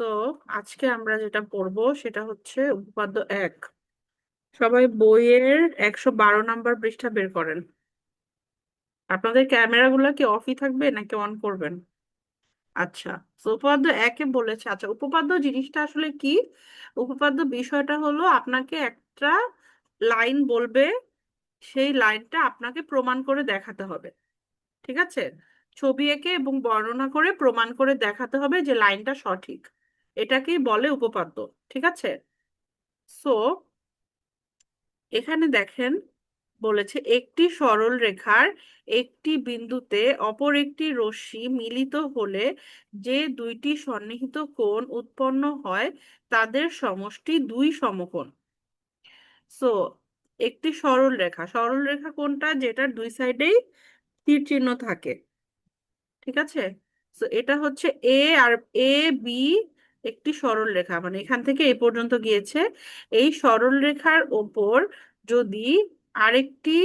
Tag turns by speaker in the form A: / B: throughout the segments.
A: তো আজকে আমরা যেটা পড়বো সেটা হচ্ছে উপপাদ্য 1। সবাই বইয়ের 112 নম্বর পৃষ্ঠা বের করেন। আপনাদের ক্যামেরাগুলো কি অফই থাকবে নাকি অন করবেন? আচ্ছা, তো উপপাদ্য 1-এ বলেছে, আচ্ছা উপপাদ্য জিনিসটা আসলে কি? উপপাদ্য বিষয়টা হলো আপনাকে একটা লাইন বলবে, সেই লাইনটা আপনাকে প্রমাণ করে দেখাতে হবে। ঠিক আছে? ছবি এঁকে এবং বর্ণনা করে প্রমাণ করে দেখাতে হবে যে লাইনটা সঠিক। এটাকেই বলে উপপাদ্য। ঠিক আছে? সো এখানে দেখেন, বলেছে একটি সরল রেখার একটি বিন্দুতে অপর একটি রশ্মি মিলিত হলে যে দুইটি সন্নিহিত কোণ উৎপন্ন হয় তাদের সমষ্টি দুই সমকোণ। সো একটি সরল রেখা, সরল রেখা কোনটা? যেটার দুই সাইডেই তীর চিহ্ন থাকে। ঠিক আছে? তো এটা হচ্ছে এ আর এ বি, একটি সরল রেখা, মানে এখান থেকে এই পর্যন্ত গিয়েছে। এই সরল রেখার ওপর যদি আরেকটি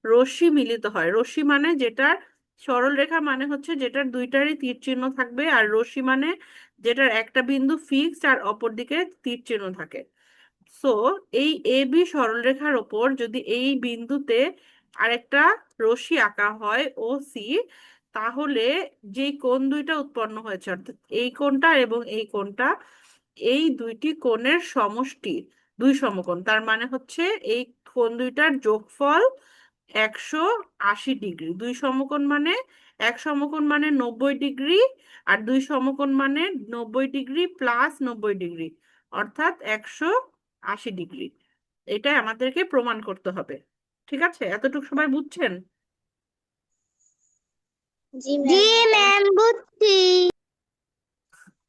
A: রশ্মি মিলিত হয়, রশ্মি মানে যেটার, সরল রেখা মানে হচ্ছে যেটার দুইটারই তীর চিহ্ন থাকবে, আর রশ্মি মানে যেটার একটা বিন্দু ফিক্সড আর অপর দিকে তীর চিহ্ন থাকে। সো এই এ বি সরলরেখার ওপর যদি এই বিন্দুতে আরেকটা রশ্মি আঁকা হয় ও সি, তাহলে যে কোণ দুইটা উৎপন্ন হয়েছে, অর্থাৎ এই কোণটা এবং এই কোণটা, এই দুইটি কোণের সমষ্টি দুই সমকোণ। তার মানে হচ্ছে এই কোণ দুইটার যোগফল 180 ডিগ্রি। দুই সমকোণ মানে, এক সমকোণ মানে 90 ডিগ্রি, আর দুই সমকোণ মানে 90 ডিগ্রি প্লাস 90 ডিগ্রি, অর্থাৎ 180 ডিগ্রি। এটাই আমাদেরকে প্রমাণ করতে হবে। ঠিক আছে? এতটুকু সবাই বুঝছেন?
B: জি ম্যাম, বুঝছি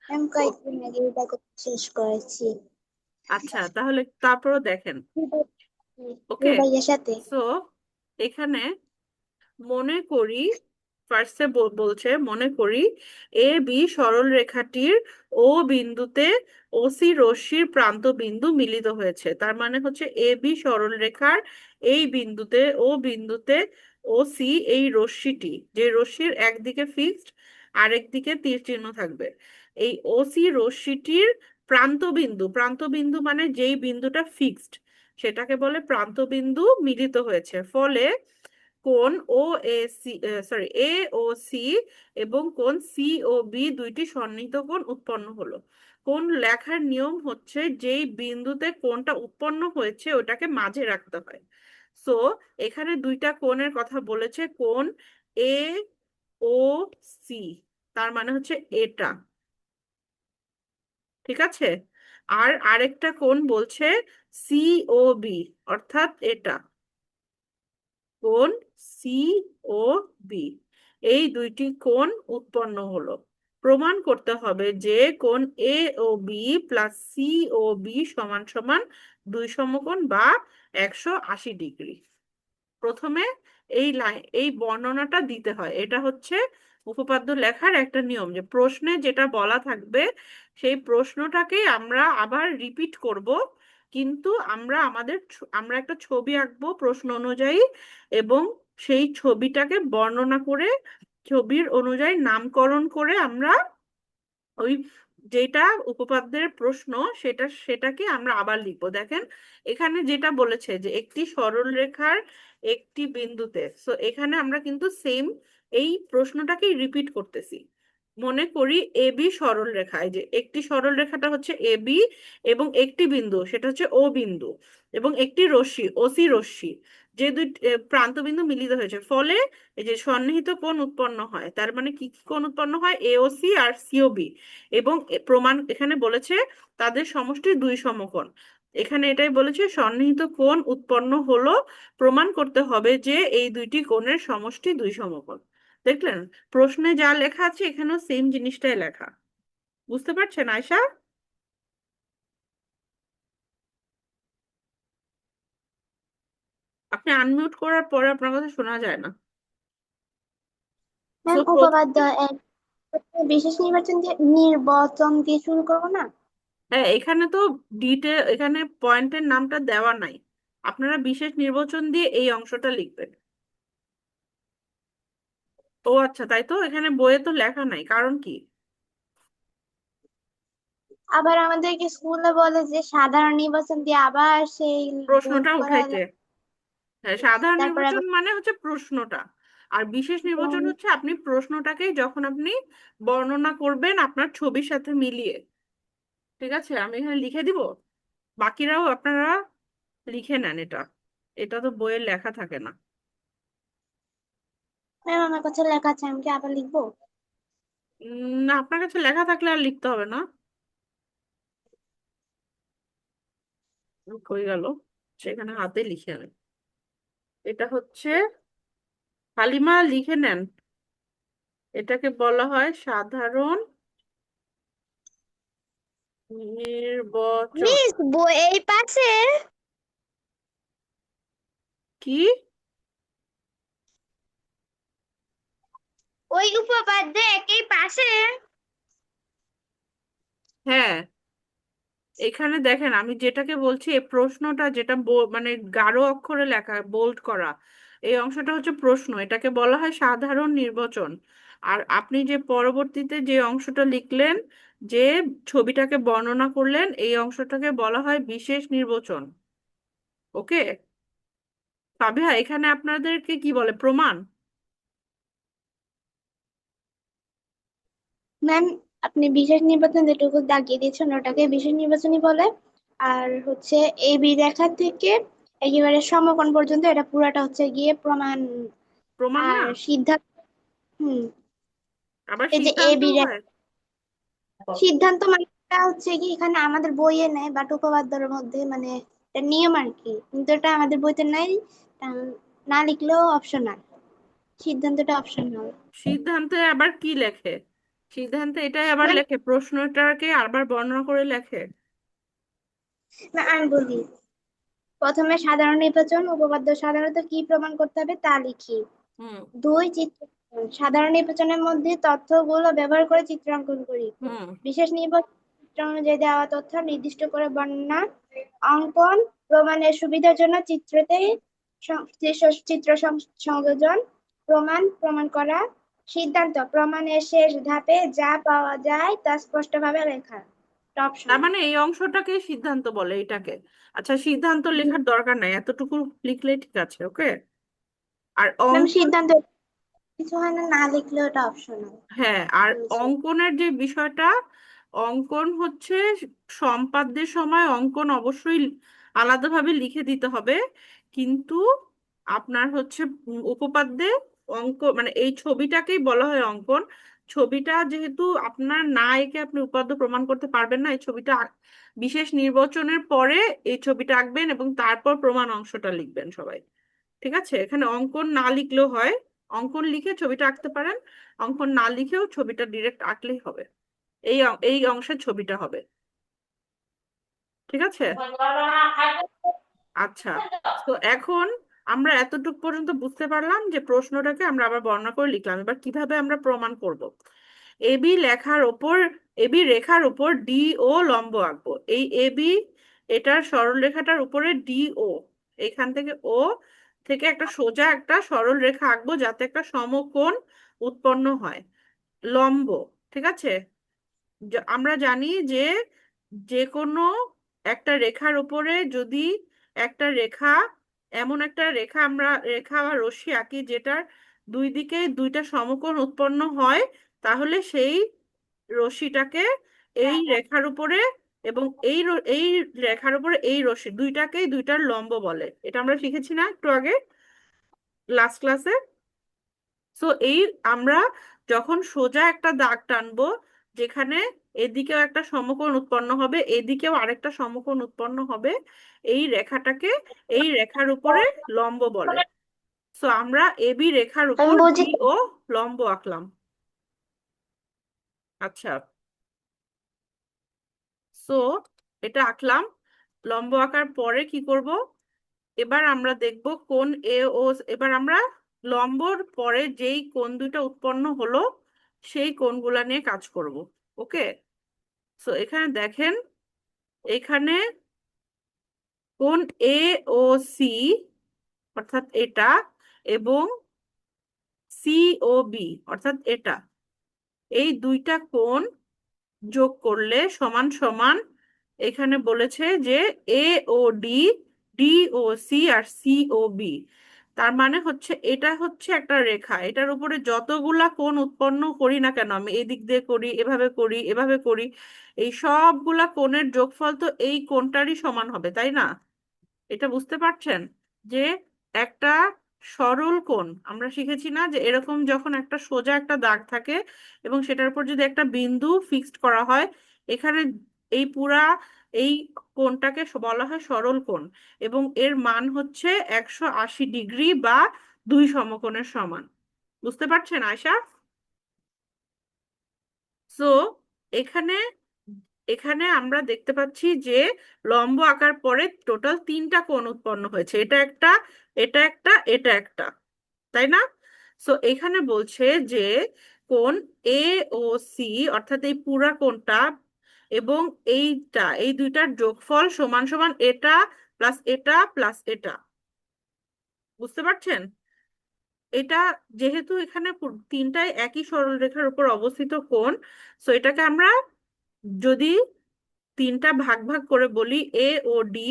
B: ম্যাম। কয়েকদিন আগে এটা শেষ করেছি
A: আচ্ছা, তাহলে তারপরও দেখেন। ওকে,
B: ভাইয়ের সাথে।
A: সো এখানে মনে করি, ফার্স্টে বলছে মনে করি এ বি সরল রেখাটির ও বিন্দুতে ওসি রশ্মির প্রান্ত বিন্দু মিলিত হয়েছে। তার মানে হচ্ছে এ বি সরল রেখার এই বিন্দুতে ও বিন্দুতে ওসি, এই রশ্মিটি, যে রশ্মির একদিকে ফিক্সড আরেক দিকে তীর চিহ্ন থাকবে, এই ওসি রশ্মিটির প্রান্ত বিন্দু, প্রান্ত বিন্দু মানে যেই বিন্দুটা ফিক্সড সেটাকে বলে প্রান্ত বিন্দু, মিলিত হয়েছে। ফলে কোণ O A C, sorry A O C এবং কোণ সি ও বি দুইটি সন্নিহিত কোণ উৎপন্ন হলো। কোণ লেখার নিয়ম হচ্ছে যেই বিন্দুতে কোণটা উৎপন্ন হয়েছে ওটাকে মাঝে রাখতে হয়। সো এখানে দুইটা কোণের কথা বলেছে, কোণ এ ও সি, তার মানে হচ্ছে এটা। ঠিক আছে? আর আরেকটা কোণ বলছে সি ও বি, অর্থাৎ এটা। কোণ সি ও বি, এই দুইটি কোণ উৎপন্ন হলো। প্রমাণ করতে হবে যে কোণ এ ও বি প্লাস সি ও বি সমান সমান দুই সমকোণ বা 180 ডিগ্রি। প্রথমে এই লাইন, এই বর্ণনাটা দিতে হয়। এটা হচ্ছে উপপাদ্য লেখার একটা নিয়ম, যে প্রশ্নে যেটা বলা থাকবে সেই প্রশ্নটাকেই আমরা আবার রিপিট করব, কিন্তু আমরা আমরা একটা ছবি আঁকবো প্রশ্ন অনুযায়ী, এবং সেই ছবিটাকে বর্ণনা করে, ছবির অনুযায়ী নামকরণ করে আমরা ওই যেটা উপপাদ্যের প্রশ্ন সেটাকে আমরা আবার লিখবো। দেখেন এখানে যেটা বলেছে যে একটি সরল রেখার একটি বিন্দুতে, সো এখানে আমরা কিন্তু সেম এই প্রশ্নটাকেই রিপিট করতেছি। মনে করি এ বি সরল রেখা, এই যে একটি সরল রেখাটা হচ্ছে এ বি, এবং একটি বিন্দু সেটা হচ্ছে ও বিন্দু, এবং একটি রশ্মি ওসি রশ্মি, যে দুই প্রান্ত বিন্দু মিলিত হয়েছে, ফলে এই যে সন্নিহিত কোণ উৎপন্ন হয়। তার মানে কি কি কোণ উৎপন্ন হয়? এওসি আর সিওবি। এবং প্রমাণ এখানে বলেছে তাদের সমষ্টি দুই সমকোণ। এখানে এটাই বলেছে সন্নিহিত কোণ উৎপন্ন হলো, প্রমাণ করতে হবে যে এই দুইটি কোণের সমষ্টি দুই সমকোণ। দেখলেন, প্রশ্নে যা লেখা আছে এখানেও সেম জিনিসটাই লেখা। বুঝতে পারছেন আয়শা? আপনি আনমিউট করার পরে আপনার কথা শোনা যায় না।
B: ম্যাম,
A: তো
B: উপপাদ্য এক বিশেষ নির্বাচন দিয়ে শুরু করবো না?
A: হ্যাঁ, এখানে তো এখানে পয়েন্টের নামটা দেওয়া নাই, আপনারা বিশেষ নির্বাচন দিয়ে এই অংশটা লিখবেন। ও আচ্ছা, তাই তো, এখানে বইয়ে তো লেখা নাই, কারণ কি?
B: আবার আমাদেরকে স্কুলে বলে যে সাধারণ নির্বাচন দিয়ে আবার সেই
A: প্রশ্নটা
B: বোল্ড করা
A: উঠাইতে। হ্যাঁ, সাধারণ
B: তারপরে
A: নির্বাচন
B: আবার
A: মানে হচ্ছে প্রশ্নটা, আর বিশেষ নির্বাচন হচ্ছে আপনি প্রশ্নটাকেই যখন আপনি বর্ণনা করবেন আপনার ছবির সাথে মিলিয়ে। ঠিক আছে, আমি এখানে লিখে দিব, বাকিরাও আপনারা লিখে নেন এটা। এটা তো বইয়ের লেখা থাকে না।
B: ম্যাম আমার কাছে লেখা আছে, আমি কি আবার লিখবো?
A: না, আপনার কাছে লেখা থাকলে আর লিখতে হবে না। হয়ে গেল, সেখানে হাতে লিখে নেন। এটা হচ্ছে, হালিমা লিখে নেন, এটাকে বলা হয় সাধারণ নির্বাচন।
B: মিস বই এই পাশে,
A: কি?
B: ওই উপপাদ্য একই পাশে।
A: হ্যাঁ, এখানে দেখেন আমি যেটাকে বলছি, এই প্রশ্নটা যেটা মানে গাঢ় অক্ষরে লেখা বোল্ড করা, এই অংশটা হচ্ছে প্রশ্ন, এটাকে বলা হয় সাধারণ নির্বাচন। আর আপনি যে পরবর্তীতে যে অংশটা লিখলেন, যে ছবিটাকে বর্ণনা করলেন, এই অংশটাকে বলা হয় বিশেষ নির্বাচন। ওকে সাবিহা, এখানে আপনাদেরকে কি বলে, প্রমাণ?
B: ম্যাম আপনি বিশেষ নির্বাচন যেটুকু দাগিয়ে দিয়েছেন ওটাকে বিশেষ নির্বাচনই বলে। আর হচ্ছে এই বি রেখা থেকে একেবারে সমকোণ পর্যন্ত এটা পুরাটা হচ্ছে গিয়ে প্রমাণ
A: প্রমাণ
B: আর
A: না,
B: সিদ্ধান্ত। হুম।
A: আবার
B: এই যে এ
A: সিদ্ধান্ত
B: বি
A: হয়।
B: সিদ্ধান্ত মানে এটা হচ্ছে কি এখানে আমাদের বইয়ে নেই বাট উপপাদ্যের মধ্যে মানে এটা নিয়ম আর কি, কিন্তু এটা আমাদের বইতে নাই। এটা না লিখলেও অপশনাল, সিদ্ধান্তটা অপশনাল।
A: সিদ্ধান্তে আবার কি লেখে? সিদ্ধান্তে এটাই আবার লেখে, প্রশ্নটাকে আবার বর্ণনা করে লেখে।
B: না আমি বলি, প্রথমে সাধারণ নির্বাচন উপপাদ্য সাধারণত কি প্রমাণ করতে হবে তা লিখি।
A: হুম।
B: দুই চিত্র, সাধারণ নির্বাচনের মধ্যে তথ্যগুলো ব্যবহার করে চিত্রাঙ্কন করি।
A: হুম।
B: বিশেষ নির্বাচন চিত্র অনুযায়ী দেওয়া তথ্য নির্দিষ্ট করে বর্ণনা অঙ্কন প্রমাণের সুবিধার জন্য চিত্রতে চিত্র সংযোজন প্রমাণ প্রমাণ করা সিদ্ধান্ত প্রমাণের শেষ ধাপে যা পাওয়া যায় তা স্পষ্টভাবে লেখা
A: তার
B: অপশনাল।
A: মানে এই অংশটাকে সিদ্ধান্ত বলে এটাকে। আচ্ছা, সিদ্ধান্ত লেখার দরকার নাই, এতটুকু লিখলে ঠিক আছে। ওকে, আর
B: ম্যাম
A: অঙ্কন।
B: সিদ্ধান্ত কিছু হয় না, না লিখলে ওটা অপশনাল।
A: হ্যাঁ, আর অঙ্কনের যে বিষয়টা, অঙ্কন হচ্ছে সম্পাদ্যের সময় অঙ্কন অবশ্যই আলাদাভাবে লিখে দিতে হবে, কিন্তু আপনার হচ্ছে উপপাদ্যে অঙ্ক মানে এই ছবিটাকেই বলা হয় অঙ্কন। ছবিটা যেহেতু আপনার না এঁকে আপনি উপপাদ্য প্রমাণ করতে পারবেন না, এই ছবিটা বিশেষ নির্বাচনের পরে এই ছবিটা আঁকবেন এবং তারপর প্রমাণ অংশটা লিখবেন সবাই। ঠিক আছে, এখানে অঙ্কন না লিখলেও হয়, অঙ্কন লিখে ছবিটা আঁকতে পারেন, অঙ্কন না লিখেও ছবিটা ডিরেক্ট আঁকলেই হবে। এই অংশের ছবিটা হবে। ঠিক আছে। আচ্ছা, তো এখন আমরা এতটুকু পর্যন্ত বুঝতে পারলাম যে প্রশ্নটাকে আমরা আবার বর্ণনা করে লিখলাম, এবার কিভাবে আমরা প্রমাণ করব। এবি লেখার ওপর, এবি রেখার উপর ডি ও লম্ব আঁকবো। এই এবি, এটার সরল রেখাটার উপরে ডি ও, এখান থেকে ও থেকে একটা সোজা একটা সরল রেখা আঁকবো যাতে একটা সমকোণ উৎপন্ন হয়, লম্ব। ঠিক আছে, আমরা জানি যে যে কোনো একটা রেখার উপরে যদি একটা রেখা, এমন একটা রেখা আমরা রেখা বা রশ্মি আঁকি যেটার দুই দিকে দুইটা সমকোণ উৎপন্ন হয়, তাহলে সেই রশ্মিটাকে এই রেখার উপরে এবং এই রেখার উপরে এই রশ্মি দুইটাকেই দুইটার লম্ব বলে। এটা আমরা শিখেছি না একটু আগে লাস্ট ক্লাসে? সো এই আমরা যখন সোজা একটা দাগ টানবো, যেখানে এদিকেও একটা সমকোণ উৎপন্ন হবে এদিকেও আরেকটা সমকোণ উৎপন্ন হবে, এই রেখাটাকে এই রেখার উপরে লম্ব বলে। সো আমরা এবি রেখার
B: আমি
A: উপর
B: বুঝি।
A: ডি ও লম্ব আঁকলাম। আচ্ছা, সো এটা আঁকলাম, লম্ব আঁকার পরে কি করব, এবার আমরা দেখব কোণ এ ও, এবার আমরা লম্বর পরে যেই কোণ দুটো উৎপন্ন হলো সেই কোণগুলা নিয়ে কাজ করব। ওকে, সো এখানে দেখেন, এখানে কোণ এ ও সি অর্থাৎ এটা, এবং সি ও বি অর্থাৎ এটা, এই দুইটা কোণ যোগ করলে সমান সমান, এখানে বলেছে যে এ ও ডি, ডি ও সি, আর সি ও বি। তার মানে হচ্ছে এটা হচ্ছে একটা রেখা, এটার উপরে যতগুলা কোণ উৎপন্ন করি না কেন, আমি এদিক দিয়ে করি, এভাবে করি, এভাবে করি, এই সবগুলা কোণের যোগফল তো এই কোণটারই সমান হবে, তাই না? এটা বুঝতে পারছেন যে একটা সরল কোণ আমরা শিখেছি না, যে এরকম যখন একটা সোজা একটা দাগ থাকে এবং সেটার উপর যদি একটা বিন্দু ফিক্সড করা হয়, এখানে এই পুরা এই কোণটাকে বলা হয় সরল কোণ, এবং এর মান হচ্ছে 180 ডিগ্রি বা দুই সমকোণের সমান। বুঝতে পারছেন আয়শা? সো এখানে এখানে আমরা দেখতে পাচ্ছি যে লম্ব আঁকার পরে টোটাল তিনটা কোণ উৎপন্ন হয়েছে, এটা একটা, এটা একটা, এটা একটা, তাই না? সো এখানে বলছে যে কোণ এ ও সি অর্থাৎ এই পুরা কোণটা এবং এইটা, এই দুইটার যোগফল সমান সমান এটা প্লাস এটা প্লাস এটা। বুঝতে পারছেন? এটা যেহেতু এখানে তিনটাই একই সরলরেখার উপর অবস্থিত কোণ, সো এটাকে আমরা যদি তিনটা ভাগ ভাগ করে বলি, এ ও ডি,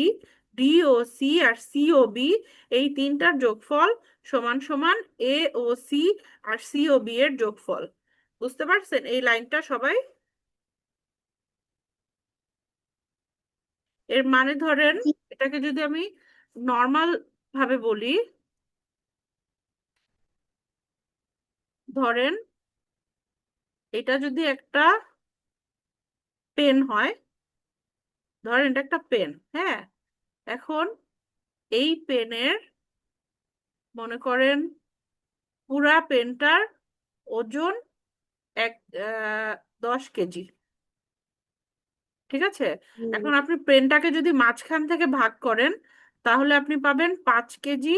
A: ডি ও সি, আর সি ও বি, এই তিনটার যোগফল সমান সমান এ ও সি আর সি ও বি এর যোগফল। বুঝতে পারছেন এই লাইনটা সবাই? এর মানে ধরেন
B: জি
A: এটাকে যদি আমি নর্মাল ভাবে বলি, ধরেন এটা যদি একটা পেন হয়, ধরেন এটা একটা পেন, হ্যাঁ, এখন এই পেনের মনে করেন পুরা পেনটার ওজন এক আহ, 10 কেজি, ঠিক আছে? এখন আপনি পেনটাকে যদি মাঝখান থেকে ভাগ করেন, তাহলে আপনি পাবেন 5 কেজি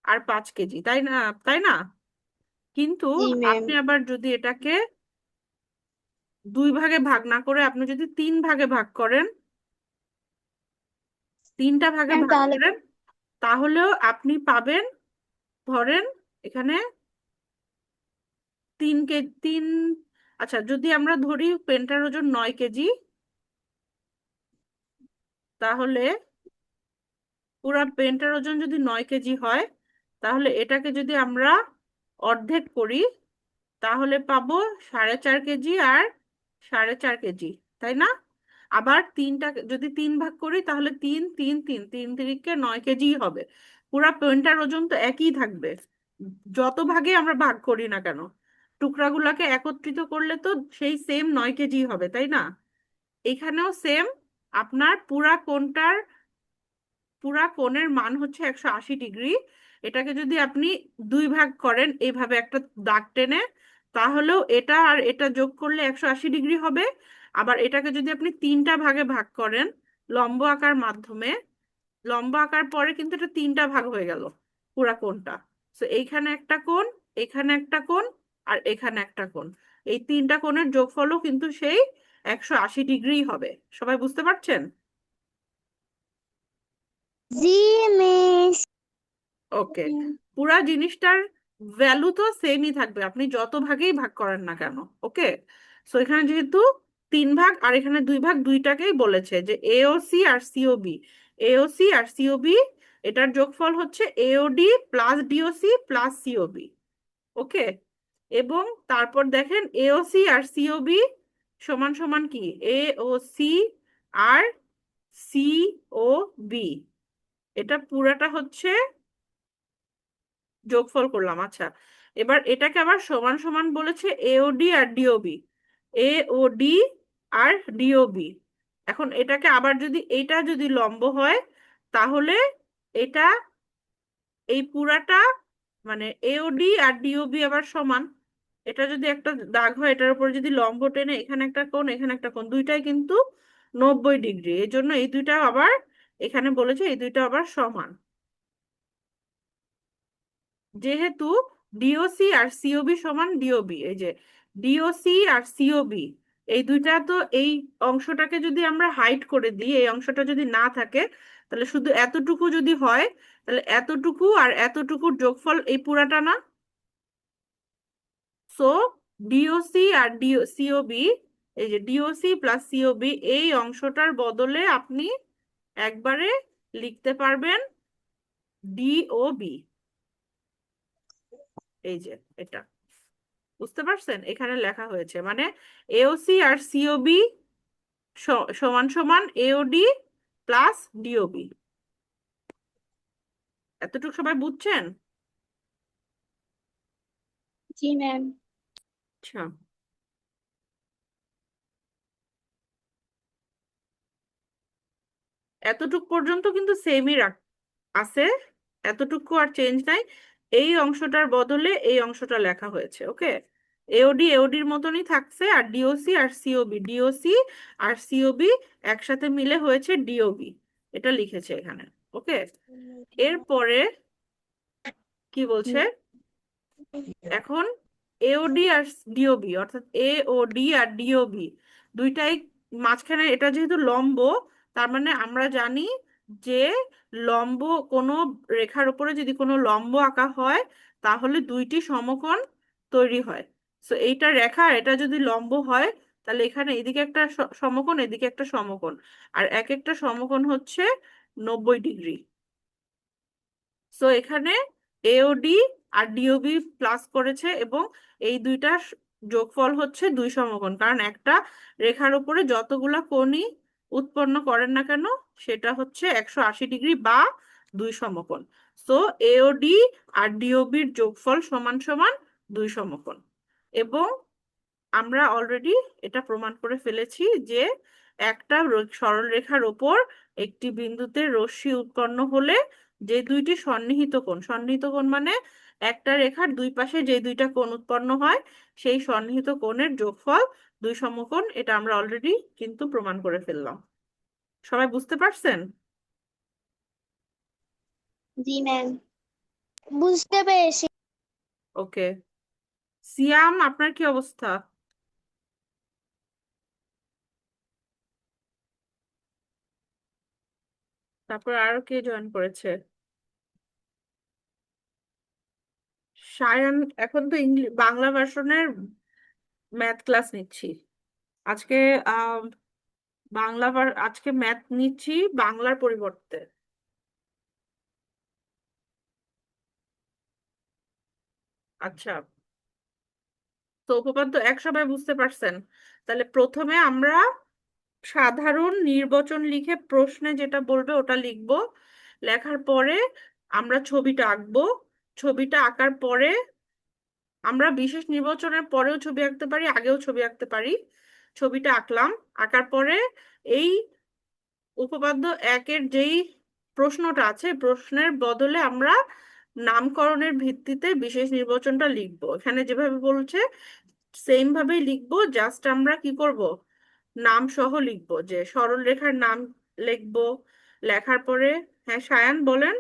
A: আর 5 কেজি, তাই না? তাই না? কিন্তু
B: জি ম্যাম।
A: আপনি আবার যদি এটাকে দুই ভাগে ভাগ না করে আপনি যদি তিন ভাগে ভাগ করেন, তিনটা ভাগে
B: ম্যাম
A: ভাগ
B: তাহলে
A: করেন, তাহলেও আপনি পাবেন, ধরেন এখানে 3 কেজি, আচ্ছা যদি আমরা ধরি পেনটার ওজন 9 কেজি, তাহলে পুরা পেনটার ওজন যদি 9 কেজি হয়, তাহলে এটাকে যদি আমরা অর্ধেক করি, তাহলে পাবো 4.5 কেজি আর 4.5 কেজি, তাই না? আবার তিনটা যদি তিন ভাগ করি, তাহলে তিন তিন তিন তিন তিরিকে 9 কেজি হবে। পুরা পেনটার ওজন তো একই থাকবে যত ভাগে আমরা ভাগ করি না কেন, টুকরাগুলোকে একত্রিত করলে তো সেই সেম 9 কেজি হবে, তাই না? এখানেও সেম, আপনার পুরা কোণের মান হচ্ছে 180 ডিগ্রি। এটাকে যদি আপনি দুই ভাগ করেন এইভাবে একটা দাগ টেনে, তাহলেও এটা আর এটা যোগ করলে 180 ডিগ্রি হবে। আবার এটাকে যদি আপনি তিনটা ভাগে ভাগ করেন লম্ব আঁকার মাধ্যমে, লম্ব আঁকার পরে কিন্তু এটা তিনটা ভাগ হয়ে গেল পুরা কোণটা। তো এইখানে একটা কোণ, এখানে একটা কোণ, আর এখানে একটা কোণ, এই তিনটা কোণের যোগফলও কিন্তু সেই 180 ডিগ্রি হবে। সবাই বুঝতে পারছেন?
B: জি মিস।
A: ওকে, পুরা জিনিসটার ভ্যালু তো সেমই থাকবে আপনি যত ভাগেই ভাগ করেন না কেন। ওকে, সো এখানে যেহেতু তিন ভাগ আর এখানে দুই ভাগ, দুইটাকেই বলেছে যে এওসি আর সিওবি, এওসি আর সিওবি, এটার যোগফল হচ্ছে AOD plus DOC plus COB. Okay, এবং তারপর দেখেন এওসি আর সিওবি সমান সমান কি, এওসি আর সিওবি, এটা পুরাটা হচ্ছে যোগফল করলাম। আচ্ছা, এবার এটাকে আবার সমান সমান বলেছে এওডি আর ডিওবি, এওডি আর ডিওবি। এখন এটাকে আবার যদি এইটা যদি লম্ব হয়, তাহলে এটা এই পুরাটা মানে এওডি আর ডিওবি আবার সমান, এটা যদি একটা দাগ হয় এটার উপর যদি লম্ব টেনে এখানে একটা কোণ এখানে একটা কোণ, দুইটাই কিন্তু 90 ডিগ্রি, এই জন্য এই দুইটা আবার এখানে বলেছে এই দুইটা আবার সমান। যেহেতু ডিওসি আর সিওবি সমান ডিওবি, এই যে ডিওসি আর সিওবি, এই দুইটা তো এই অংশটাকে যদি আমরা হাইড করে দিই, এই অংশটা যদি না থাকে, তাহলে শুধু এতটুকু যদি হয়, তাহলে এতটুকু আর এতটুকুর যোগফল এই পুরাটা না? সো ডিওসি আর সিওবি, এই যে ডিওসি প্লাস সিওবি, এই অংশটার বদলে আপনি একবারে লিখতে পারবেন ডিওবি। এই যে এটা, বুঝতে পারছেন? এখানে লেখা হয়েছে মানে এওসি আর সিওবি সমান সমান এওডি প্লাস ডিওবি। এতটুকু সবাই বুঝছেন?
B: জি ম্যাম।
A: আচ্ছা, এতটুক পর্যন্ত কিন্তু সেমই আছে, এতটুকু আর চেঞ্জ নাই। এই অংশটার বদলে এই অংশটা লেখা হয়েছে। ওকে, এওডি এওডির মতনই থাকছে, আর ডিওসি আর সিওবি, ডিওসি আর সিওবি একসাথে মিলে হয়েছে ডিওবি, এটা লিখেছে এখানে। ওকে, এরপরে কি বলছে এখন? এওডি আর ডিওবি, অর্থাৎ এওডি আর ডিওবি দুইটাই মাঝখানে, এটা যেহেতু লম্ব, তার মানে আমরা জানি যে লম্ব, কোনো রেখার উপরে যদি কোনো লম্ব আঁকা হয় তাহলে দুইটি সমকোণ তৈরি হয়। সো এইটা রেখা, এটা যদি লম্ব হয় তাহলে এখানে এদিকে একটা সমকোণ, এদিকে একটা সমকোণ, আর এক একটা সমকোণ হচ্ছে 90 ডিগ্রি। সো এখানে এওডি আর ডিওবি প্লাস করেছে, এবং এই দুইটা যোগফল হচ্ছে দুই সমকোণ, কারণ একটা রেখার উপরে যতগুলা কোণই উৎপন্ন করেন না কেন সেটা হচ্ছে 180 ডিগ্রি বা দুই সমকোণ। সো এওডি আর ডিওবির যোগফল সমান সমান দুই সমকোণ। এবং আমরা অলরেডি এটা প্রমাণ করে ফেলেছি যে একটা সরলরেখার ওপর একটি বিন্দুতে রশ্মি উৎপন্ন হলে যে দুইটি সন্নিহিত কোণ, সন্নিহিত কোণ মানে একটা রেখার দুই পাশে যে দুইটা কোণ উৎপন্ন হয় সেই সন্নিহিত কোণের যোগফল দুই সমকোণ, এটা আমরা অলরেডি কিন্তু প্রমাণ করে ফেললাম। সবাই বুঝতে পারছেন?
B: জি ম্যাম, বুঝতে পেরেছি।
A: ওকে, সিয়াম আপনার কি অবস্থা? তারপর আরো কে জয়েন করেছে? সায়ান, এখন তো বাংলা ভার্সনের ম্যাথ ক্লাস নিচ্ছি আজকে। আহ আজকে ম্যাথ নিচ্ছি বাংলার পরিবর্তে। আচ্ছা, তো উপপাদ্য এক সবাই বুঝতে পারছেন? তাহলে প্রথমে আমরা সাধারণ নির্বাচন লিখে প্রশ্নে যেটা বলবে ওটা লিখবো। লেখার পরে আমরা ছবিটা আঁকবো। ছবিটা আঁকার পরে আমরা বিশেষ নির্বাচনের পরেও ছবি আঁকতে পারি, আগেও ছবি আঁকতে পারি। ছবিটা আঁকলাম, আঁকার পরে এই উপপাদ্য একের যেই প্রশ্নটা আছে প্রশ্নের বদলে আমরা নামকরণের ভিত্তিতে বিশেষ নির্বাচনটা লিখবো। এখানে যেভাবে বলছে সেম ভাবেই লিখবো, জাস্ট আমরা কি করব, নাম সহ লিখবো, যে সরল রেখার নাম লিখবো। লেখার পরে, হ্যাঁ সায়ান বলেন।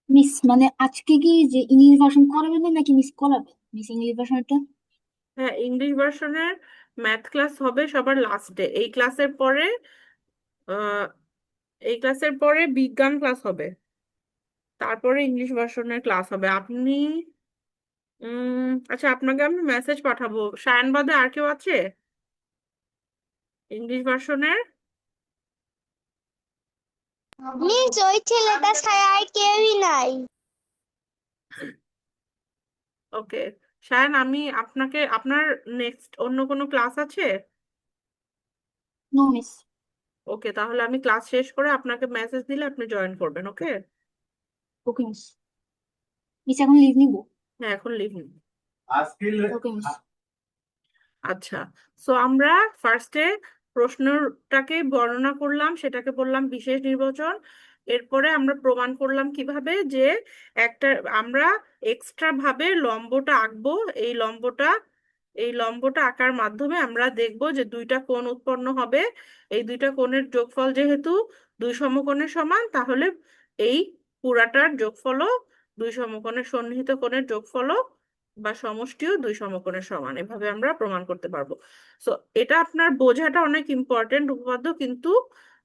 C: মিস মানে আজকে কি যে ইংলিশ ভার্সন করাবেন না নাকি মিস করাবেন মিস ইংলিশ ভার্সনটা?
A: হ্যাঁ, ইংলিশ ভার্সনের ম্যাথ ক্লাস হবে সবার লাস্টে। আহ এই ক্লাসের পরে বিজ্ঞান ক্লাস হবে, তারপরে ইংলিশ ভার্সনের ক্লাস হবে। আপনি আচ্ছা, আপনাকে আমি মেসেজ পাঠাবো। সায়ান বাদে আর কেউ আছে ইংলিশ ভার্সনের?
B: মিস, ওই ছেলেটা ছাড়া আর কেউই নাই।
A: ওকে সায়ান, আমি আপনাকে, আপনার নেক্সট অন্য কোনো ক্লাস আছে?
C: No miss.
A: ওকে, তাহলে আমি ক্লাস শেষ করে আপনাকে মেসেজ দিলে আপনি জয়েন করবেন। ওকে,
C: ওকে মিস। মিস এখন লিভ নিব?
A: হ্যাঁ এখন লিখুন।
C: ওকে মিস।
A: আচ্ছা, সো আমরা ফার্স্টে প্রশ্নটাকে বর্ণনা করলাম, সেটাকে বললাম বিশেষ নির্বাচন। এরপরে আমরা প্রমাণ করলাম কিভাবে যে একটা আমরা এক্সট্রা ভাবে লম্বটা আঁকবো। এই লম্বটা আঁকার মাধ্যমে আমরা দেখব যে দুইটা কোণ উৎপন্ন হবে। এই দুইটা কোণের যোগফল যেহেতু দুই সমকোণের সমান, তাহলে এই পুরাটার যোগফলও দুই সমকোণের, সন্নিহিত কোণের যোগফলও বা সমষ্টিও দুই সমকোণের সমান। এভাবে আমরা প্রমাণ করতে পারবো। সো এটা আপনার বোঝাটা অনেক ইম্পর্টেন্ট উপপাদ্য, কিন্তু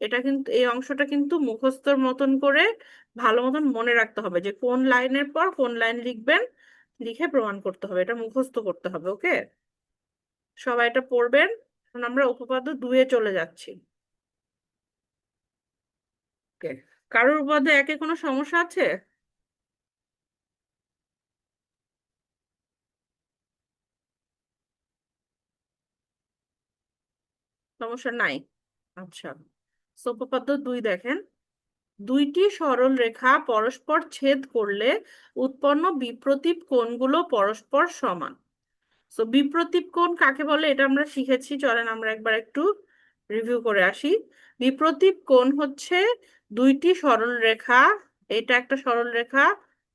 A: এটা কিন্তু এই অংশটা কিন্তু মুখস্থর মতন করে ভালো মতন মনে রাখতে হবে যে কোন লাইনের পর কোন লাইন লিখবেন, লিখে প্রমাণ করতে হবে, এটা মুখস্থ করতে হবে। ওকে, সবাই এটা পড়বেন। এখন আমরা উপপাদ্য 2-এ চলে যাচ্ছি। ওকে, কারোর উপপাদ্য 1-এ কোনো সমস্যা আছে? সমস্যা নাই। আচ্ছা, সো উপপাদ্য 2 দেখেন, দুইটি সরল রেখা পরস্পর ছেদ করলে উৎপন্ন বিপ্রতীপ কোণগুলো পরস্পর সমান। তো বিপ্রতীপ কোণ কাকে বলে এটা আমরা শিখেছি, চলেন আমরা একবার একটু রিভিউ করে আসি। বিপ্রতীপ কোণ হচ্ছে দুইটি সরল রেখা, এটা একটা সরল রেখা,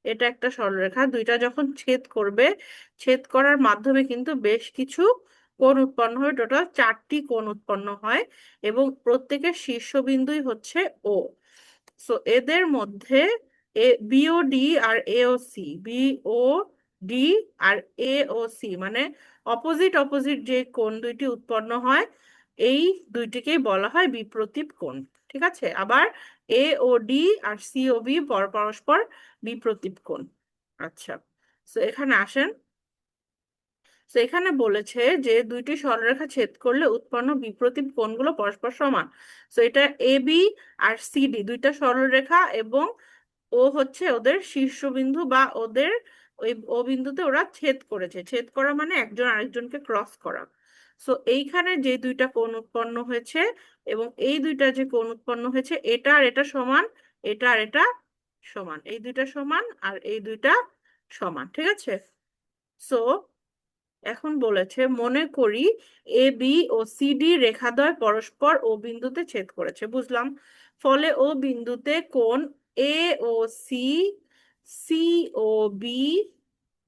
A: এটা একটা সরল রেখা, দুইটা যখন ছেদ করবে, ছেদ করার মাধ্যমে কিন্তু বেশ কিছু কোণ উৎপন্ন হয়, টোটাল 4টি কোণ উৎপন্ন হয় এবং প্রত্যেকের শীর্ষবিন্দুই হচ্ছে ও। সো এদের মধ্যে বিওডি আর এওসি, বিওডি আর এওসি মানে অপোজিট অপোজিট যে কোণ দুইটি উৎপন্ন হয়, এই দুইটিকেই বলা হয় বিপ্রতীপ কোণ। ঠিক আছে, আবার এওডি আর সিওবি পরস্পর বিপ্রতীপ কোণ। আচ্ছা, তো এখানে আসেন। তো এখানে বলেছে যে দুইটি সরলরেখা ছেদ করলে উৎপন্ন বিপ্রতীপ কোণগুলো পরস্পর সমান। তো এটা এবি আর সিডি দুইটা সরলরেখা এবং ও হচ্ছে ওদের শীর্ষবিন্দু বা ওদের ওই ও বিন্দুতে ওরা ছেদ করেছে। ছেদ করা মানে একজন আরেকজনকে ক্রস করা। সো এইখানে যে দুইটা কোণ উৎপন্ন হয়েছে এবং এই দুইটা যে কোণ উৎপন্ন হয়েছে, এটা আর এটা সমান, এটা আর এটা সমান, এই দুইটা সমান আর এই দুইটা সমান। ঠিক আছে, সো এখন বলেছে মনে করি এ বি ও সিডি রেখাদ্বয় পরস্পর ও বিন্দুতে ছেদ করেছে, বুঝলাম। ফলে ও বিন্দুতে কোণ এ ও সি, সি ও বি,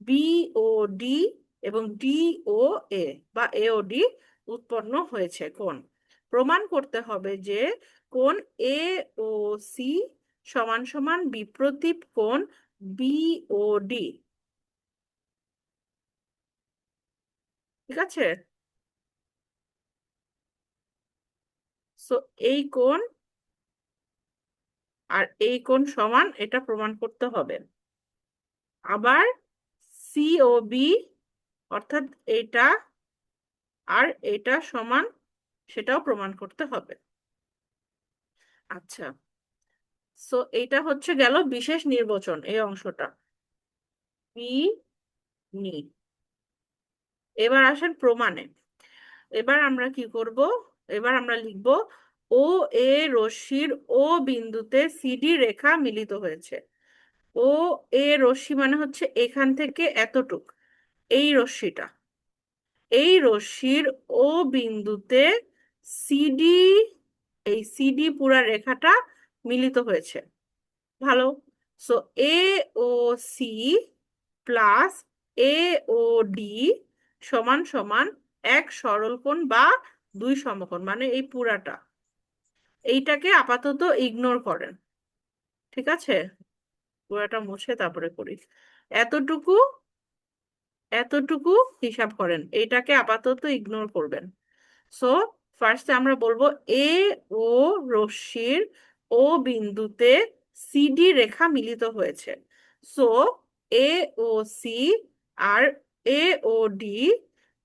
A: বি ও ডি এবং ডি ও এ বা এ ও ডি উৎপন্ন হয়েছে। কোণ প্রমাণ করতে হবে যে কোণ এ ও সি সমান সমান বিপ্রতীপ কোণ বি ও ডি। ঠিক আছে, সো এই কোণ আর এই কোণ সমান, এটা প্রমাণ করতে হবে। আবার সি ও বি অর্থাৎ এটা আর এটা সমান, সেটাও প্রমাণ করতে হবে। আচ্ছা, সো এটা হচ্ছে গেল বিশেষ নির্বাচন এই অংশটা, বি নি। এবার আসেন প্রমাণে। এবার আমরা কি করব, এবার আমরা লিখব ও এ রশ্মির ও বিন্দুতে সিডি রেখা মিলিত হয়েছে। ও এ রশ্মি মানে হচ্ছে এখান থেকে এতটুক, এই রশ্মিটা, এই রশ্মির ও বিন্দুতে সিডি, এই সিডি পুরা রেখাটা মিলিত হয়েছে। ভালো, সো এ ও সি প্লাস এ ও ডি সমান সমান এক সরলকোণ বা দুই সমকোণ, মানে এই পুরাটা। এইটাকে আপাতত ইগনোর করেন। ঠিক আছে, পুরাটা মুছে তারপরে করি। এতটুকু, এতটুকু হিসাব করেন, এইটাকে আপাতত ইগনোর করবেন। সো ফার্স্টে আমরা বলবো এ ও রশ্মির ও বিন্দুতে সিডি রেখা মিলিত হয়েছে। সো এ ও সি আর এ ও ডি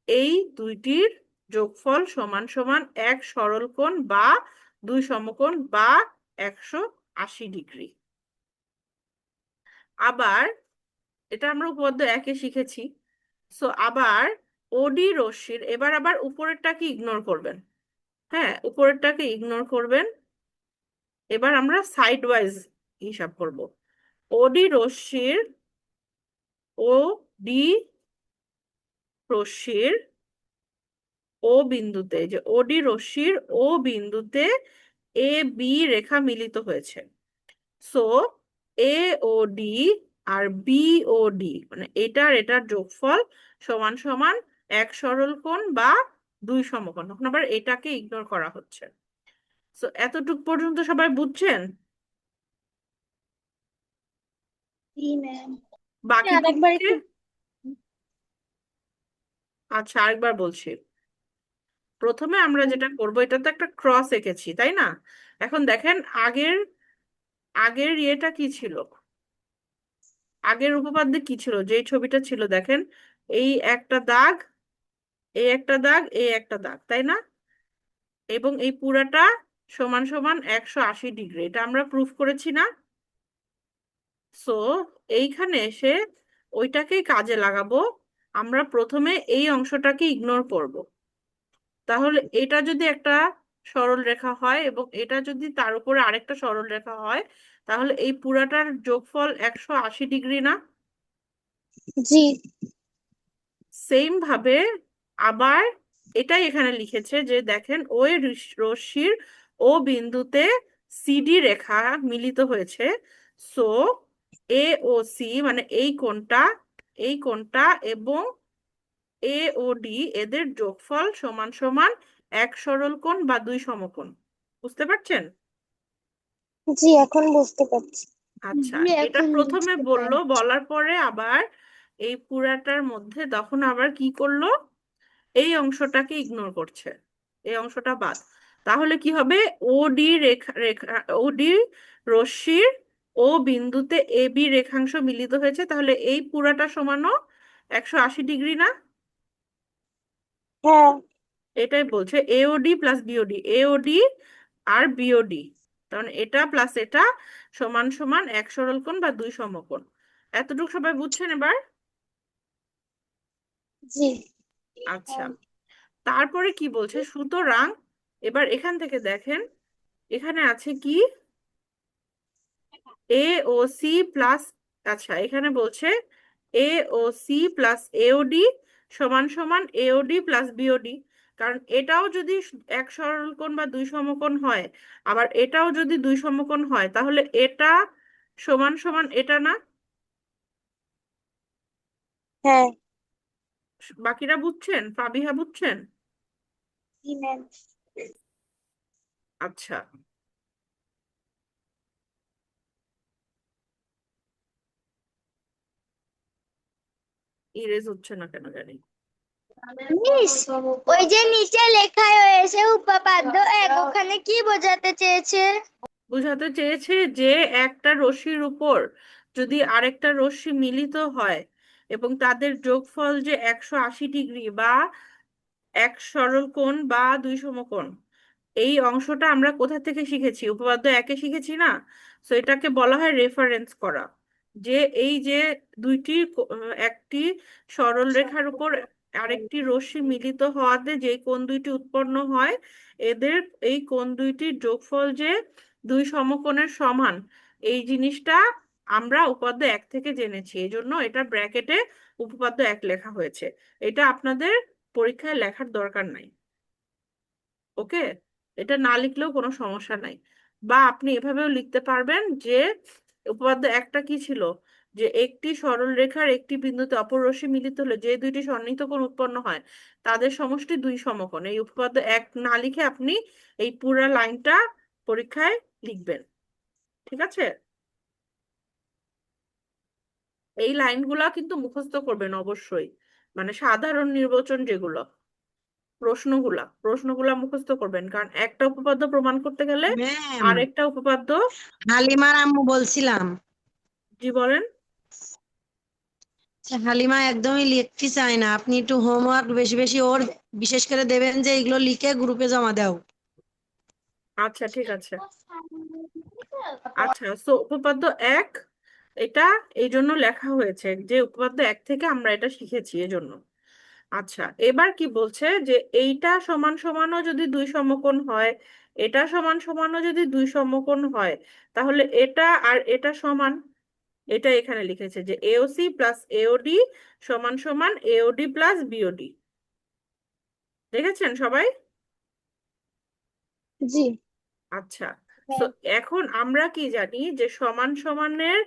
A: এই দুইটির যোগফল সমান সমান এক সরলকোণ বা দুই সমকোণ বা 180 ডিগ্রি। আবার এটা আমরা উপপাদ্য 1-এ শিখেছি। সো আবার ওডি রশ্মির, এবার আবার উপরেরটাকে ইগনোর করবেন। হ্যাঁ, উপরেরটাকে ইগনোর করবেন। এবার আমরা সাইড ওয়াইজ হিসাব করব। ওডি রশ্মির, ও ডি রশ্মির ও বিন্দুতে, যে ওডি রশ্মির ও বিন্দুতে এ বি রেখা মিলিত হয়েছে। সো এ ও ডি আর বি ও ডি মানে এটার এটার যোগফল সমান সমান এক সরলকোণ বা দুই সমকোণ। তখন আবার এটাকে ইগনোর করা হচ্ছে। সো এতটুক পর্যন্ত সবাই বুঝছেন?
B: জি ম্যাম।
A: বাকিটা
B: আরেকবার
A: হচ্ছে,
B: একটু।
A: আচ্ছা আরেকবার বলছি। প্রথমে আমরা যেটা করব, এটা তো একটা ক্রস এঁকেছি তাই না? এখন দেখেন আগের আগের ইয়েটা কি ছিল, আগের উপপাদ্যে কি ছিল, যেই ছবিটা ছিল দেখেন, এই একটা দাগ, এই একটা দাগ, এই একটা দাগ, তাই না? এবং এই পুরাটা সমান সমান 180 ডিগ্রি, এটা আমরা প্রুফ করেছি না? সো এইখানে এসে ওইটাকেই কাজে লাগাবো। আমরা প্রথমে এই অংশটাকে ইগনোর করব। তাহলে এটা যদি একটা সরল রেখা হয় এবং এটা যদি তার উপরে আরেকটা সরল রেখা হয়, তাহলে এই পুরাটার যোগফল 180 ডিগ্রি না?
B: জি।
A: সেম ভাবে আবার এটাই এখানে লিখেছে যে দেখেন ওই রশ্মির ও বিন্দুতে সিডি রেখা মিলিত হয়েছে। সো এ ও সি মানে এই কোণটা এবং এ ও ডি এদের যোগফল সমান সমান এক সরল কোণ বা দুই সমকোণ। বুঝতে পারছেন?
B: জি, এখন বুঝতে পারছি।
A: আচ্ছা,
B: জি,
A: এটা
B: এখন
A: প্রথমে
B: বুঝতে
A: বললো,
B: পারছি।
A: বলার পরে আবার এই পুরাটার মধ্যে তখন আবার কি করলো, এই অংশটাকে ইগনোর করছে, এই অংশটা বাদ। তাহলে কি হবে, ওডি রেখা রেখা ওডি রশ্মির ও বিন্দুতে এ বি রেখাংশ মিলিত হয়েছে, তাহলে এই পুরাটা সমানও 180 ডিগ্রি না?
B: হ্যাঁ।
A: এটাই বলছে এওডি প্লাস বিওডি, এওডি আর বিওডি, কারণ এটা প্লাস এটা সমান সমান এক সরল কোণ বা দুই সমকোণ। এতটুকু সবাই বুঝছেন এবার?
B: জি।
A: আচ্ছা, তারপরে কি বলছে, সুতরাং এবার এখান থেকে দেখেন, এখানে আছে কি, এ ও সি প্লাস, আচ্ছা এখানে বলছে এ ও সি প্লাস এওডি সমান সমান এওডি প্লাস বিওডি, কারণ এটাও যদি এক সরলকোণ বা দুই সমকোণ হয়, আবার এটাও যদি দুই সমকোণ হয়, তাহলে এটা সমান সমান এটা না?
B: হ্যাঁ।
A: বাকিরা বুঝছেন? ফাবিহা বুঝছেন?
B: জি ম্যাম।
A: আচ্ছা, ইরেজ হচ্ছে না কেন জানি।
B: মিস, ওই যে নিচে লেখা হয়েছে উপপাদ্য এক, ওখানে কি বোঝাতে চেয়েছে?
A: বুঝাতে চেয়েছে যে একটা রশ্মির উপর যদি আরেকটা রশ্মি মিলিত হয় এবং তাদের যোগফল যে 180 ডিগ্রি বা এক সরল কোণ বা দুই সমকোণ, এই অংশটা আমরা কোথা থেকে শিখেছি, উপপাদ্য একে শিখেছি না? তো এটাকে বলা হয় রেফারেন্স করা। যে এই যে একটি সরল রেখার উপর আরেকটি রশ্মি মিলিত হওয়াতে যে কোণ দুইটি উৎপন্ন হয়, এদের এই কোণ দুইটির যোগফল যে দুই সমকোণের সমান, এই জিনিসটা আমরা উপপাদ্য এক থেকে জেনেছি, এই জন্য এটা ব্র্যাকেটে উপপাদ্য এক লেখা হয়েছে। এটা আপনাদের পরীক্ষায় লেখার দরকার নাই। ওকে, এটা না লিখলেও কোনো সমস্যা নাই। বা আপনি এভাবেও লিখতে পারবেন যে উপপাদ্য একটা কি ছিল, যে একটি সরল রেখার একটি বিন্দুতে অপর রশ্মি মিলিত হলে যে দুইটি সন্নিহিত কোণ উৎপন্ন হয় তাদের সমষ্টি দুই সমকোণ। এই উপপাদ্য এক না লিখে আপনি এই পুরো লাইনটা পরীক্ষায় লিখবেন। ঠিক আছে? এই লাইনগুলা কিন্তু মুখস্থ করবেন অবশ্যই, মানে সাধারণ নির্বাচন যেগুলো প্রশ্নগুলা মুখস্থ করবেন, কারণ একটা উপপাদ্য প্রমাণ করতে গেলে
D: ম্যাম,
A: আরেকটা উপপাদ্য।
D: হালিমার আম্মু বলছিলাম
A: জি বলেন।
D: যে হালিমা একদমই লিখতে চায় না, আপনি একটু হোমওয়ার্ক বেশি বেশি ওর বিশেষ করে দেবেন, যে এগুলো লিখে গ্রুপে জমা দাও।
A: আচ্ছা ঠিক আছে। আচ্ছা, সো উপপাদ্য এক, এটা এই জন্য লেখা হয়েছে যে উপপাদ্য এক থেকে আমরা এটা শিখেছি এজন্য। আচ্ছা, এবার কি বলছে যে এইটা সমান সমানও যদি দুই সমকোণ হয়, এটা সমান সমানও যদি দুই সমকোণ হয়, তাহলে এটা আর এটা সমান। এটা এখানে লিখেছে যে এওসি প্লাস এওডি সমান সমান এওডি প্লাস বিওডি। দেখেছেন সবাই?
B: জি।
A: আচ্ছা, তো এখন আমরা কি জানি যে সমান সমানের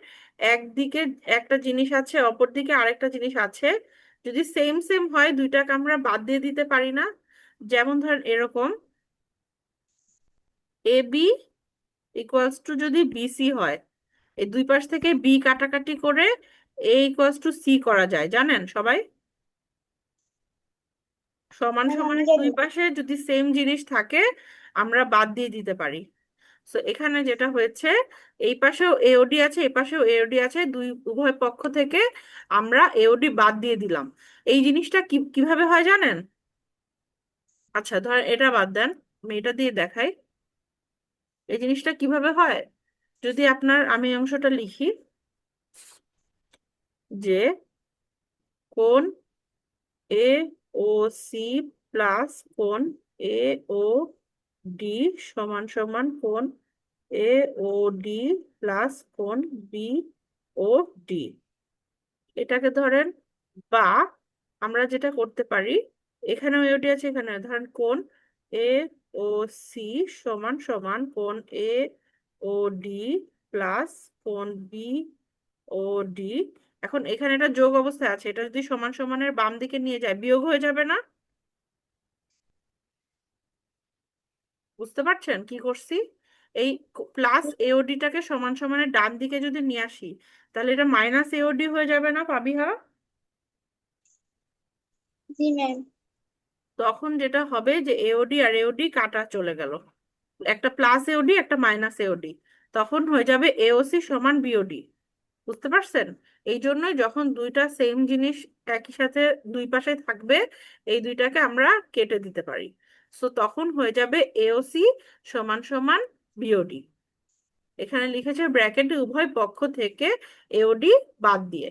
A: একদিকে একটা জিনিস আছে, অপর দিকে আরেকটা জিনিস আছে, যদি সেম সেম হয় দুইটাকে আমরা বাদ দিয়ে দিতে পারি না? যেমন ধরেন এরকম, এ বি ইকুয়ালস টু যদি বিসি হয়, এই দুই পাশ থেকে বি কাটাকাটি করে এ ইকুয়ালস টু সি করা যায়, জানেন সবাই? সমান
B: ম্যাম আমি
A: সমানের
B: জানি
A: দুই
B: না।
A: পাশে যদি সেম জিনিস থাকে আমরা বাদ দিয়ে দিতে পারি। তো এখানে যেটা হয়েছে, এই পাশেও এওডি আছে, এই পাশেও এওডি আছে, উভয় পক্ষ থেকে আমরা এওডি বাদ দিয়ে দিলাম। এই জিনিসটা কিভাবে হয় জানেন? আচ্ছা ধর এটা বাদ দেন, আমি এটা দিয়ে দেখাই এই জিনিসটা কিভাবে হয়। যদি আমি অংশটা লিখি যে কোণ এ ও সি প্লাস কোণ এ ও ডি সমান সমান কোণ এ ও ডি প্লাস কোণ বি ও ডি, এটাকে ধরেন, বা আমরা যেটা করতে পারি, এখানেও এওডি আছে, এখানে ধরেন কোণ এ ও সি সমান সমান কোণ এ ও ডি প্লাস কোণ বি ও ডি। এখন এখানে এটা যোগ অবস্থায় আছে, এটা যদি সমান সমানের বাম দিকে নিয়ে যায় বিয়োগ হয়ে যাবে না? বুঝতে পারছেন কি করছি? এই প্লাস এওডিটাকে সমান সমানের ডান দিকে যদি নিয়ে আসি, তাহলে এটা মাইনাস এওডি হয়ে যাবে না পাবিহা?
B: জি ম্যাম।
A: তখন যেটা হবে যে এওডি আর এওডি কাটা চলে গেল, একটা প্লাস এওডি একটা মাইনাস এওডি, তখন হয়ে যাবে এওসি সমান বিওডি। বুঝতে পারছেন? এই জন্যই যখন দুইটা সেম জিনিস একই সাথে দুই পাশে থাকবে, এই দুইটাকে আমরা কেটে দিতে পারি। সো তখন হয়ে যাবে এওসি সমান সমান বিওডি। এখানে লিখেছে ব্র্যাকেটে উভয় পক্ষ থেকে এওডি বাদ দিয়ে।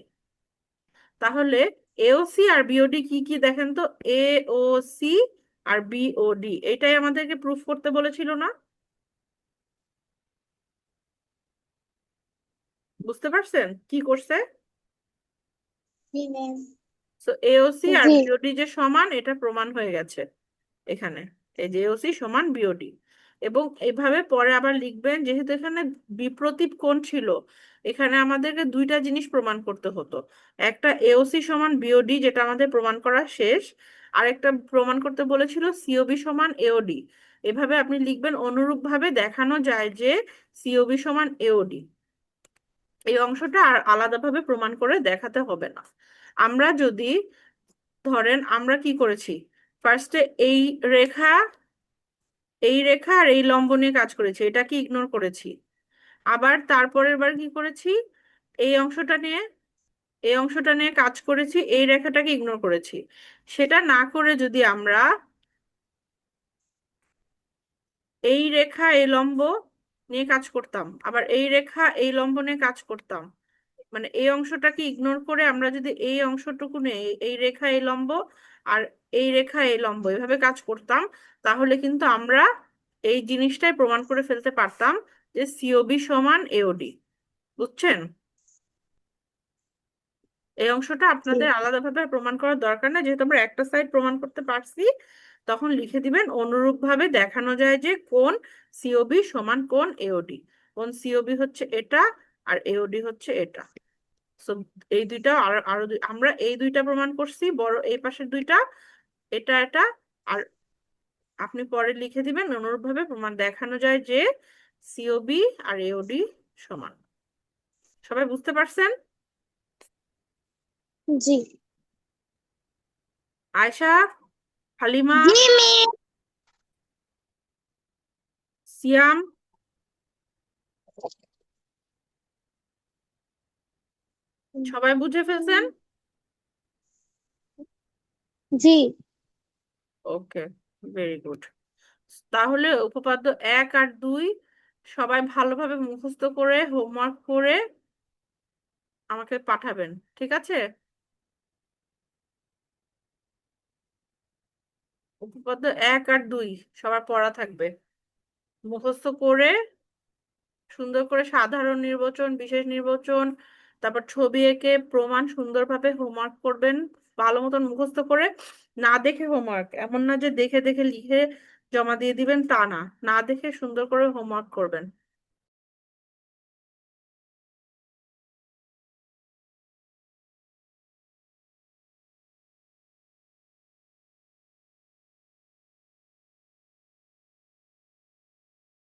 A: তাহলে এওসি আর বিওডি কি কি দেখেন তো, এওসি আর বিওডি, এটাই আমাদেরকে প্রুফ করতে বলেছিল না? বুঝতে পারছেন কি করছে?
B: জি ম্যাম।
A: সো এওসি আর
B: জি।
A: বিওডি যে সমান, এটা প্রমাণ হয়ে গেছে এখানে, এই যে এওসি সমান বিওডি। এবং এভাবে পরে আবার লিখবেন, যেহেতু এখানে বিপ্রতীপ কোণ ছিল, এখানে আমাদেরকে দুইটা জিনিস প্রমাণ করতে হতো। একটা এওসি সমান বিওডি, যেটা আমাদের প্রমাণ করা শেষ। আরেকটা প্রমাণ করতে বলেছিল সিওবি সমান এওডি। এভাবে আপনি লিখবেন, অনুরূপভাবে দেখানো যায় যে সিওবি সমান এওডি। এই অংশটা আর আলাদাভাবে প্রমাণ করে দেখাতে হবে না। আমরা যদি ধরেন আমরা কি করেছি, ফার্স্টে রেখা এই রেখা আর এই লম্ব নিয়ে কাজ করেছি, এটাকে ইগনোর করেছি। আবার তারপরের বার কি করেছি, এই অংশটা নিয়ে এই অংশটা নিয়ে কাজ করেছি, এই রেখাটাকে ইগনোর করেছি। সেটা না করে যদি আমরা এই রেখা এই লম্ব নিয়ে কাজ করতাম, আবার এই রেখা এই লম্ব নিয়ে কাজ করতাম, মানে এই অংশটাকে ইগনোর করে আমরা যদি এই অংশটুকু নিয়ে এই রেখা এই লম্ব আর এই রেখা এই লম্ব এভাবে কাজ করতাম, তাহলে কিন্তু আমরা এই জিনিসটাই প্রমাণ করে ফেলতে পারতাম যে সিওবি সমান এওডি। বুঝছেন? এই অংশটা
B: জি।
A: আপনাদের আলাদাভাবে আর প্রমাণ করার দরকার না, যেহেতু আমরা একটা সাইড প্রমাণ করতে পারছি। তখন লিখে দিবেন, অনুরূপভাবে দেখানো যায় যে কোণ সিওবি সমান কোণ এওডি। কোণ সিওবি হচ্ছে এটা আর এওডি হচ্ছে এটা। সো এই দুইটা আমরা এই দুইটা প্রমাণ করছি, বড় এই পাশের দুইটা, এটা এটা। আর আপনি পরে লিখে দিবেন, অনুরূপভাবে প্রমাণ দেখানো যায় যে সিওবি আর এওডি সমান। সবাই বুঝতে পারছেন?
B: জি।
A: আয়শা, হালিমা,
B: জি ম্যাম।
A: সিয়াম, সবাই বুঝে ফেলছেন?
B: জি।
A: ওকে, ভেরি গুড। তাহলে উপপাদ্য 1 আর 2 সবাই ভালোভাবে মুখস্থ করে হোমওয়ার্ক করে আমাকে পাঠাবেন, ঠিক আছে? উপপাদ্য 1 আর 2 সবার পড়া থাকবে, মুখস্থ করে সুন্দর করে সাধারণ নির্বাচন বিশেষ নির্বাচন, তারপর ছবি এঁকে প্রমাণ সুন্দরভাবে হোমওয়ার্ক করবেন, ভালো মতন মুখস্থ করে। না দেখে হোমওয়ার্ক, এমন না যে দেখে দেখে লিখে জমা দিয়ে দিবেন, তা না, না দেখে সুন্দর করে হোমওয়ার্ক করবেন।